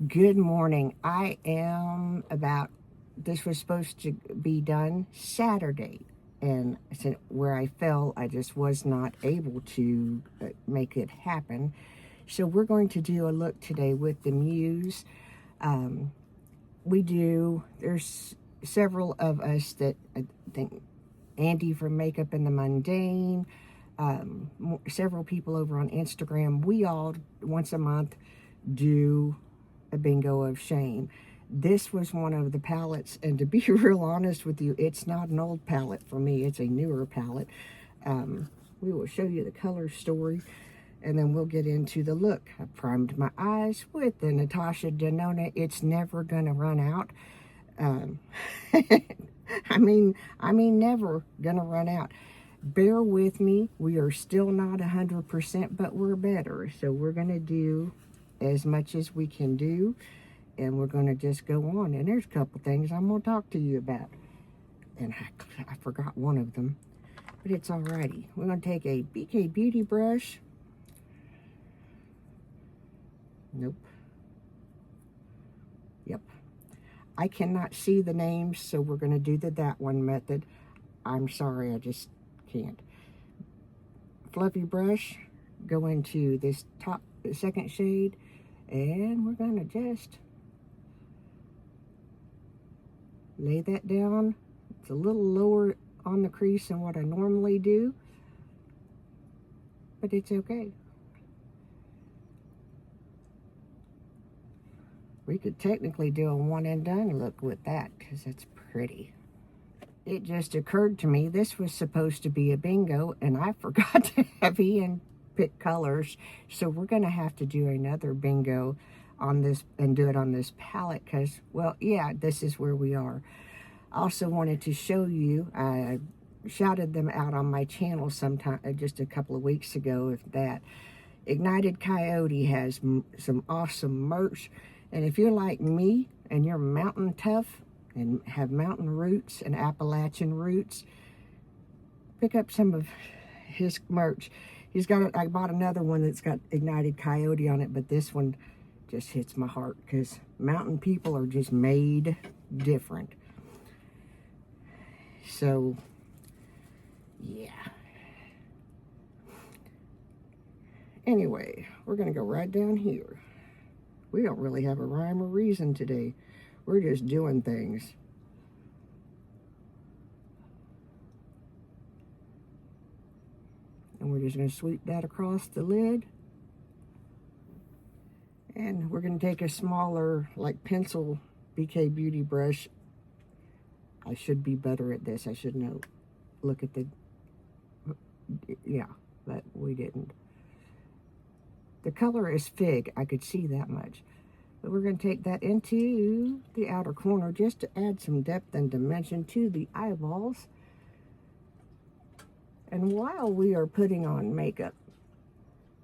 Good morning. This was supposed to be done Saturday, and where I fell, I just was not able to make it happen. So we're going to do a look today with the Muse. There's several of us that I think Andy from Makeup and the Mundane, several people over on Instagram. We all, once a month, do a bingo of shame. This was one of the palettes, and to be real honest with you, it's not an old palette for me. It's a newer palette. We will show you the color story, and then we'll get into the look. I primed my eyes with the Natasha Denona It's Never Gonna Run Out. I mean, never gonna run out. Bear with me. We are still not 100%, but we're better. So we're gonna do as much as we can do, and we're going to just go on. And there's a couple things I'm going to talk to you about, and I forgot one of them, but it's alrighty. We're going to take a BK Beauty brush. Nope. Yep. I cannot see the names, so we're going to do that one method. I'm sorry, I just can't. Fluffy brush, go into this second shade, and we're going to just lay that down. It's a little lower on the crease than what I normally do, but it's okay. We could technically do a one and done look with that because it's pretty. It just occurred to me this was supposed to be a bingo, and I forgot to have Ian pick colors, so we're going to have to do another bingo on this and do it on this palette because, well, yeah, this is where we are. I also wanted to show you, I shouted them out on my channel sometime just a couple of weeks ago, if that. Ignited Coyote has some awesome merch, and if you're like me and you're mountain tough and have mountain roots and Appalachian roots, pick up some of his merch. I bought another one that's got Ignited Coyote on it, but this one just hits my heart because mountain people are just made different. So, yeah. Anyway, we're going to go right down here. We don't really have a rhyme or reason today. We're just doing things. And we're just going to sweep that across the lid. And we're going to take a smaller, like pencil BK Beauty brush. I should be better at this. I should know. Look at the, yeah, but we didn't. The color is Fig. I could see that much. But we're going to take that into the outer corner just to add some depth and dimension to the eyeballs. And while we are putting on makeup,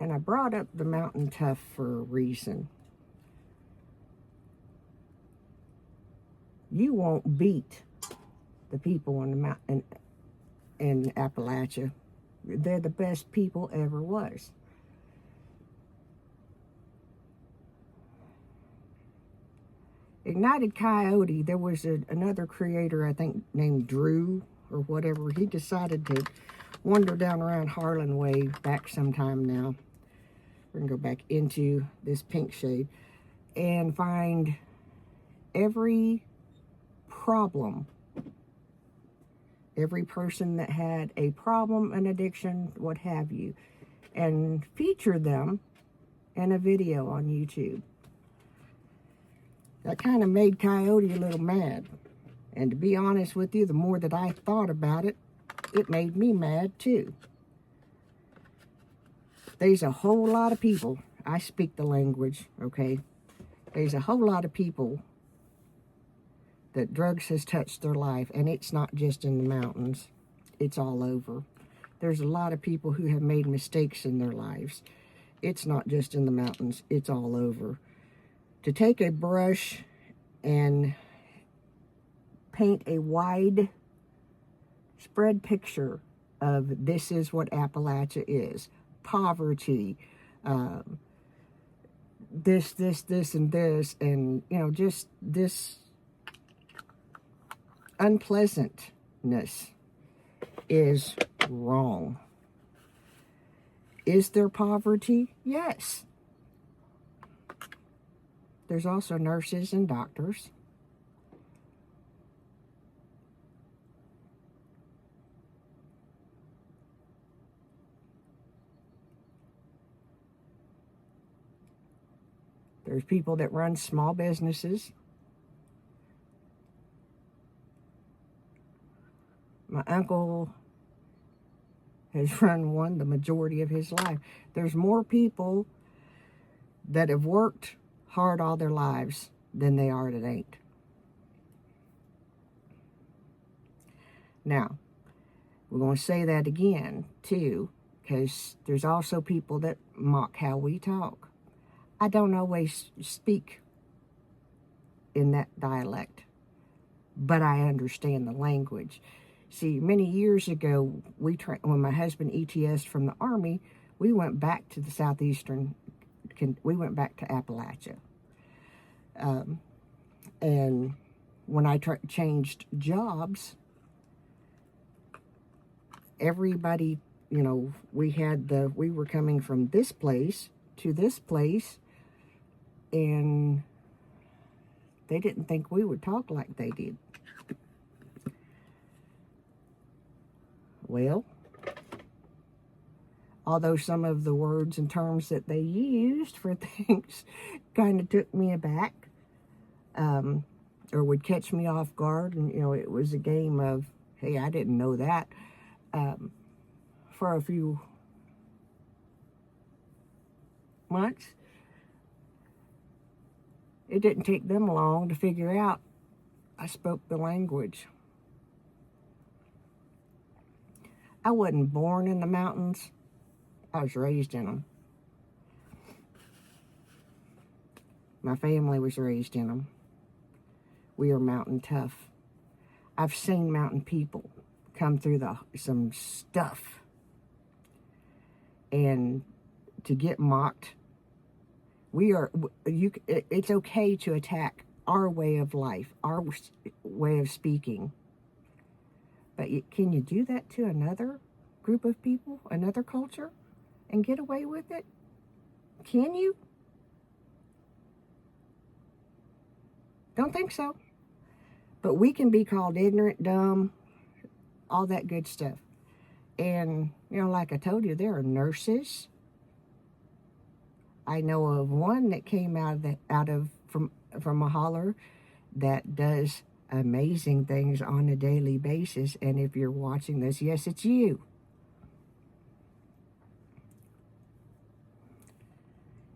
and I brought up the Mountain Tough for a reason. You won't beat the people in the mountain in Appalachia. They're the best people ever was. Ignited Coyote, there was another creator, I think, named Drew or whatever. He decided to wander down around Harlan Way back sometime now. We're going to go back into this pink shade and find every problem, every person that had a problem, an addiction, what have you, and feature them in a video on YouTube. That kind of made Coyote a little mad. And to be honest with you, the more that I thought about it, it made me mad too. There's a whole lot of people, I speak the language, okay? There's a whole lot of people that drugs has touched their life, and it's not just in the mountains, it's all over. There's a lot of people who have made mistakes in their lives. It's not just in the mountains, it's all over. To take a brush and paint a wide spread picture of this is what Appalachia is. Poverty, this, and this, and, you know, just this unpleasantness is wrong. Is there poverty? Yes. There's also nurses and doctors. There's people that run small businesses. My uncle has run one the majority of his life. There's more people that have worked hard all their lives than they are that ain't. Now, we're going to say that again, too, because there's also people that mock how we talk. I don't always speak in that dialect, but I understand the language. See, many years ago, when my husband ETS'd from the Army, we went back to the southeastern, we went back to Appalachia. And when I changed jobs, everybody, you know, we were coming from this place to this place, and they didn't think we would talk like they did. Well, although some of the words and terms that they used for things kind of took me aback, or would catch me off guard, and, you know, it was a game of, hey, I didn't know that, for a few months. It didn't take them long to figure out I spoke the language. I wasn't born in the mountains. I was raised in them. My family was raised in them. We are mountain tough. I've seen mountain people come through some stuff. And to get mocked, it's okay to attack our way of life, our way of speaking. But can you do that to another group of people, another culture, and get away with it? Can you? Don't think so. But we can be called ignorant, dumb, all that good stuff. And, you know, like I told you, there are nurses. I know of one that came from a holler that does amazing things on a daily basis. And if you're watching this, yes, it's you.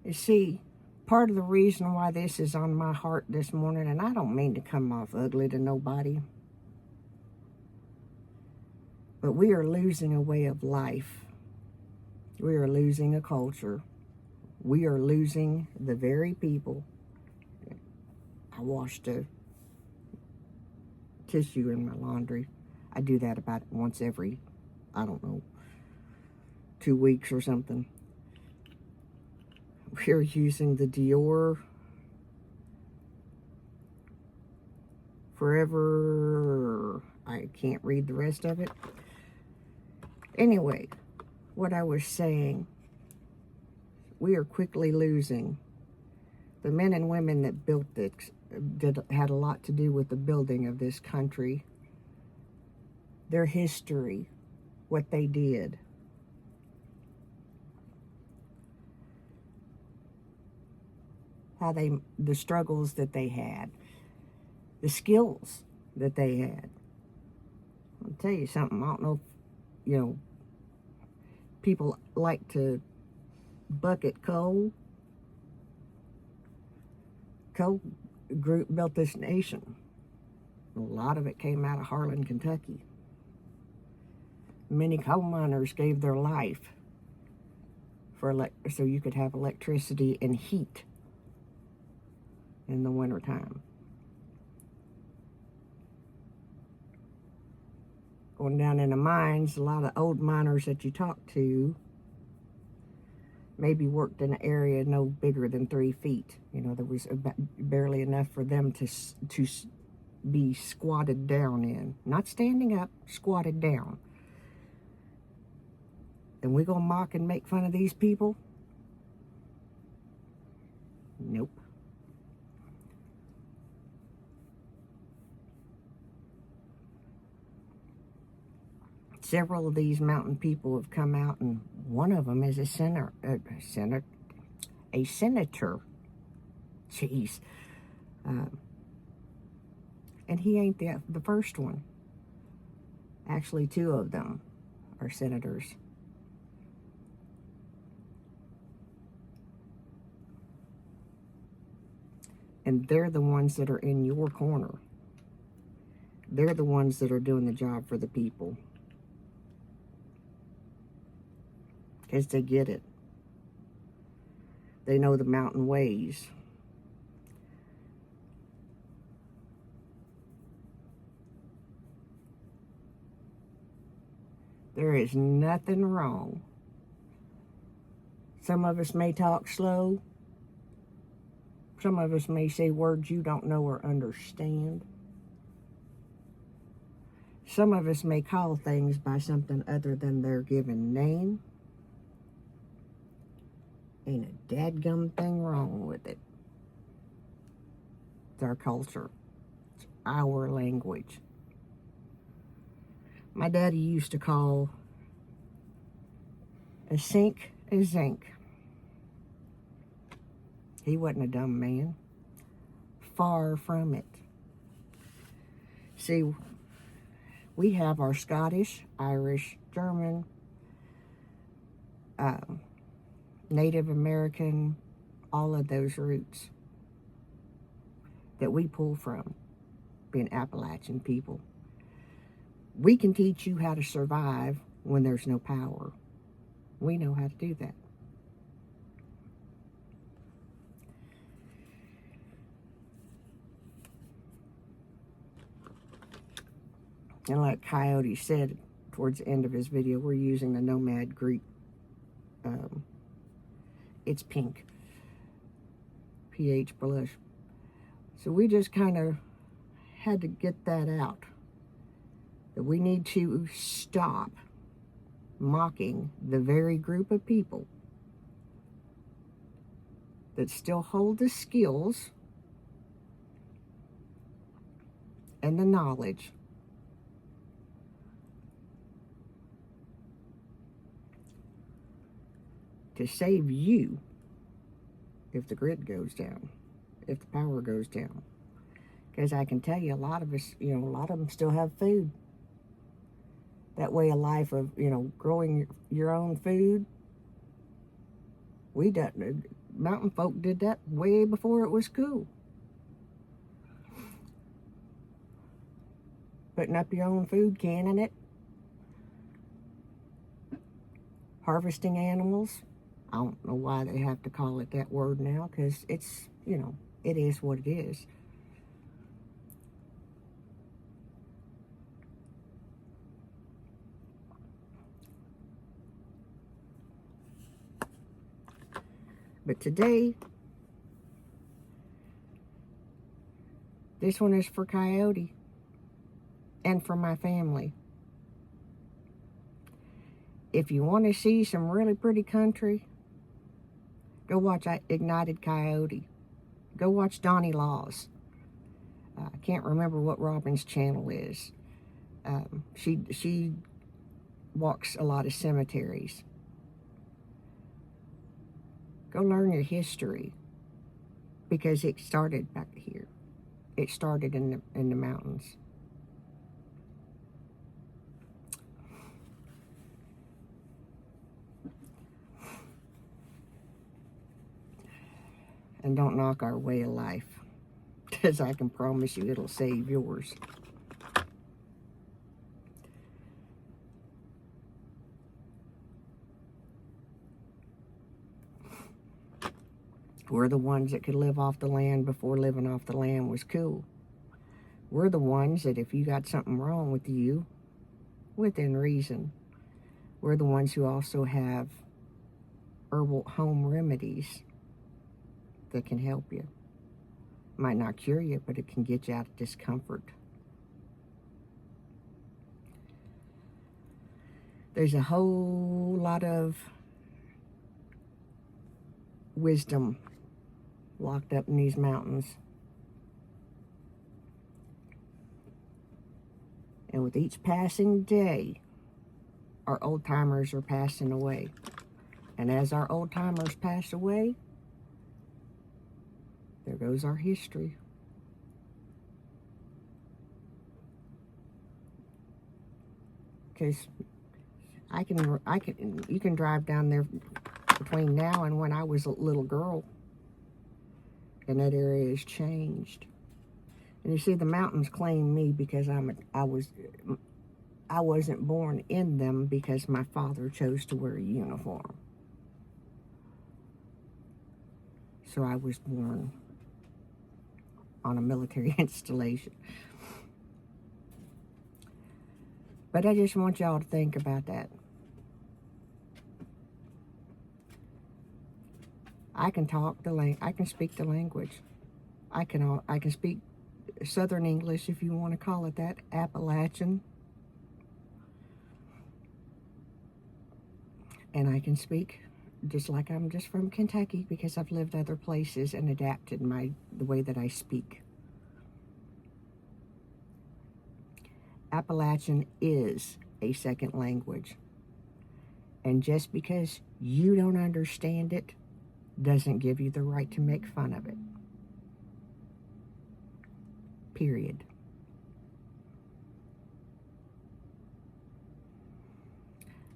You see, part of the reason why this is on my heart this morning, and I don't mean to come off ugly to nobody, but we are losing a way of life. We are losing a culture. We are losing the very people. I washed a tissue in my laundry. I do that about once every, 2 weeks or something. We're using the Dior Forever. I can't read the rest of it. Anyway, what I was saying, we are quickly losing the men and women that built this. Had a lot to do with the building of this country. Their history, what they did. The struggles that they had, the skills that they had. I'll tell you something, I don't know if, people like to bucket coal. Coal group built this nation. A lot of it came out of Harlan, Kentucky. Many coal miners gave their life so you could have electricity and heat in the wintertime. Going down in the mines, a lot of old miners that you talk to, maybe worked in an area no bigger than 3 feet. You know, there was barely enough for them to be squatted down in. Not standing up, squatted down. And we're going to mock and make fun of these people? Nope. Several of these mountain people have come out, and one of them is a senator. Jeez. And he ain't the first one. Actually, 2 of them are senators. And they're the ones that are in your corner. They're the ones that are doing the job for the people. Because they get it. They know the mountain ways. There is nothing wrong. Some of us may talk slow. Some of us may say words you don't know or understand. Some of us may call things by something other than their given name. Ain't a dadgum thing wrong with it. It's our culture. It's our language. My daddy used to call a sink a zinc. He wasn't a dumb man. Far from it. See, we have our Scottish, Irish, German, Native American, all of those roots that we pull from, being Appalachian people. We can teach you how to survive when there's no power. We know how to do that. And like Coyote said towards the end of his video, we're using the Nomad Greek. It's pink. pH blush. So we just kind of had to get that out. That we need to stop mocking the very group of people that still hold the skills and the knowledge to save you if the grid goes down, if the power goes down. Because I can tell you, a lot of us, a lot of them still have food. That way of life of, growing your own food. Mountain folk did that way before it was cool. Putting up your own food, canning it. Harvesting animals. I don't know why they have to call it that word now, because it's, it is what it is. But today, this one is for Coyote and for my family. If you want to see some really pretty country, go watch Ignited Coyote. Go watch Donnie Laws. I can't remember what Robin's channel is. She walks a lot of cemeteries. Go learn your history, because it started back here. It started in the mountains. And don't knock our way of life, because I can promise you it'll save yours. We're the ones that could live off the land before living off the land was cool. We're the ones that if you got something wrong with you, within reason, we're the ones who also have herbal home remedies that can help you. Might not cure you, but it can get you out of discomfort. There's a whole lot of wisdom locked up in these mountains. And with each passing day, our old timers are passing away. And as our old timers pass away, there goes our history. Because you can drive down there between now and when I was a little girl, and that area has changed. And you see, the mountains claim me because I wasn't born in them because my father chose to wear a uniform. So I was born on a military installation. But I just want y'all to think about that. I can speak the language. I can speak Southern English, if you want to call it that, Appalachian. And I can speak just like I'm just from Kentucky because I've lived other places and adapted the way that I speak. Appalachian is a second language. And just because you don't understand it doesn't give you the right to make fun of it. Period.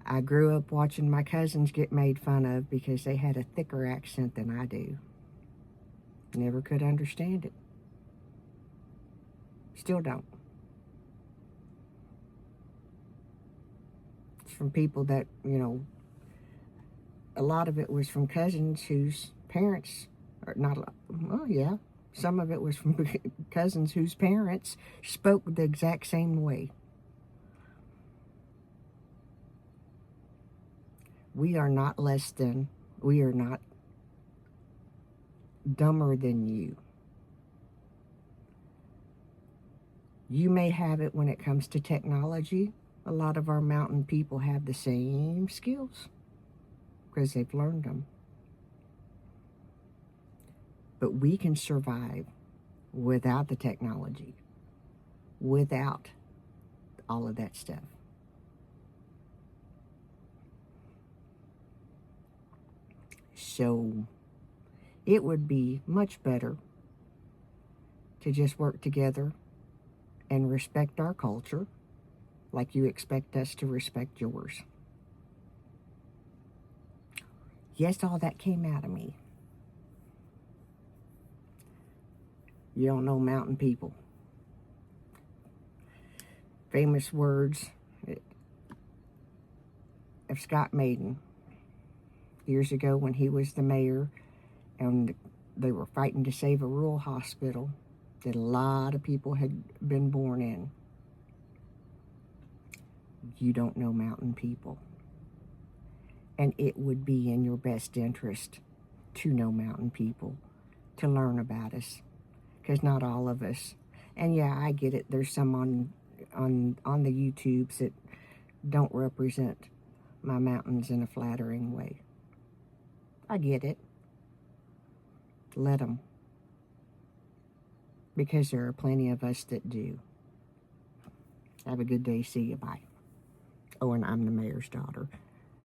I grew up watching my cousins get made fun of because they had a thicker accent than I do. Never could understand it. Still don't. It's from people that, a lot of it was from cousins whose parents, or not a lot, well, yeah, some of it was from cousins whose parents spoke the exact same way. We are not dumber than you. You may have it when it comes to technology. A lot of our mountain people have the same skills because they've learned them. But we can survive without the technology, without all of that stuff. So it would be much better to just work together and respect our culture like you expect us to respect yours. Yes, all that came out of me. You don't know mountain people. Famous words of Scott Maiden years ago when he was the mayor and they were fighting to save a rural hospital that a lot of people had been born in. You don't know mountain people. And it would be in your best interest to know mountain people, to learn about us, because not all of us. And yeah, I get it. There's some on the YouTubes that don't represent my mountains in a flattering way. I get it. Let them. Because there are plenty of us that do. Have a good day. See you. Bye. Oh, and I'm the mayor's daughter.